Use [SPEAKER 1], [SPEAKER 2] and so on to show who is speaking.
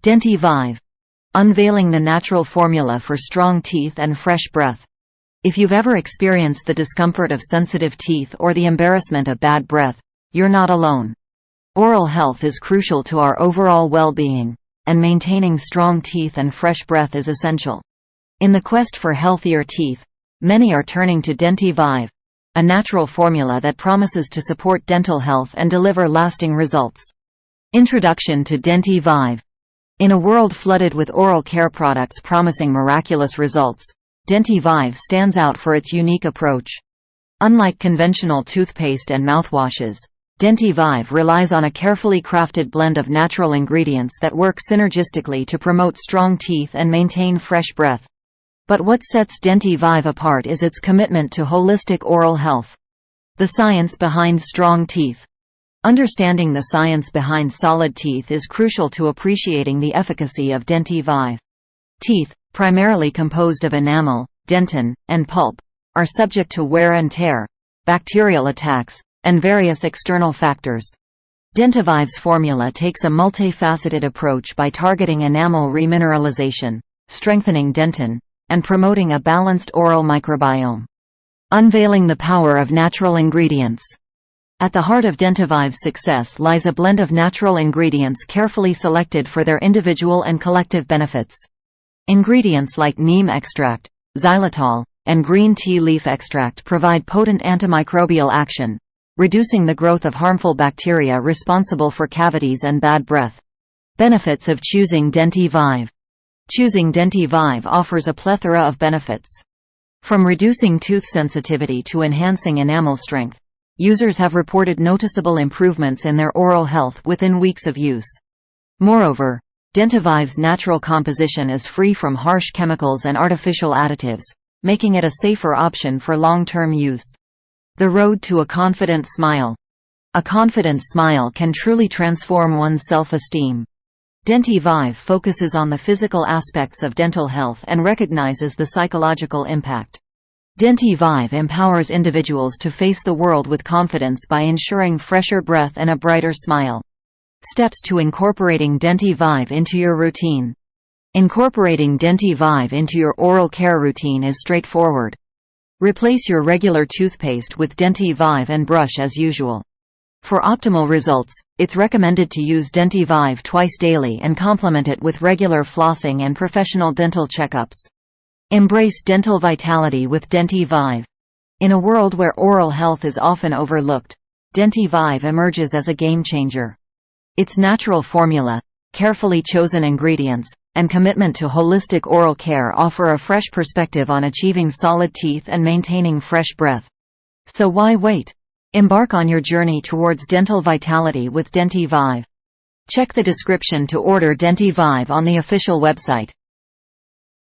[SPEAKER 1] Dentivive. Unveiling the natural formula for strong teeth and fresh breath. If you've ever experienced the discomfort of sensitive teeth or the embarrassment of bad breath, you're not alone. Oral health is crucial to our overall well-being, and maintaining strong teeth and fresh breath is essential. In the quest for healthier teeth, many are turning to Dentivive, a natural formula that promises to support dental health and deliver lasting results. Introduction to Dentivive. In a world flooded with oral care products promising miraculous results, Dentivive stands out for its unique approach. Unlike conventional toothpaste and mouthwashes, Dentivive relies on a carefully crafted blend of natural ingredients that work synergistically to promote strong teeth and maintain fresh breath. But what sets Dentivive apart is its commitment to holistic oral health. The science behind strong teeth. Understanding the science behind solid teeth is crucial to appreciating the efficacy of Dentivive. Teeth, primarily composed of enamel, dentin, and pulp, are subject to wear and tear, bacterial attacks, and various external factors. Dentivive's formula takes a multifaceted approach by targeting enamel remineralization, strengthening dentin, and promoting a balanced oral microbiome. Unveiling the power of natural ingredients. At the heart of Dentivive's success lies a blend of natural ingredients carefully selected for their individual and collective benefits. Ingredients like neem extract, xylitol, and green tea leaf extract provide potent antimicrobial action, reducing the growth of harmful bacteria responsible for cavities and bad breath. Benefits of choosing Dentivive. Choosing Dentivive offers a plethora of benefits. From reducing tooth sensitivity to enhancing enamel strength, users have reported noticeable improvements in their oral health within weeks of use. Moreover, Dentivive's natural composition is free from harsh chemicals and artificial additives, making it a safer option for long-term use. The road to a confident smile. A confident smile can truly transform one's self-esteem. Dentivive focuses on the physical aspects of dental health and recognizes the psychological impact. Dentivive empowers individuals to face the world with confidence by ensuring fresher breath and a brighter smile. Steps to incorporating Dentivive into your routine. Incorporating Dentivive into your oral care routine is straightforward. Replace your regular toothpaste with Dentivive and brush as usual. For optimal results, it's recommended to use Dentivive twice daily and complement it with regular flossing and professional dental checkups. Embrace dental vitality with Dentivive. In a world where oral health is often overlooked, Dentivive emerges as a game-changer. Its natural formula, carefully chosen ingredients, and commitment to holistic oral care offer a fresh perspective on achieving solid teeth and maintaining fresh breath. So why wait? Embark on your journey towards dental vitality with Dentivive. Check the description to order Dentivive on the official website.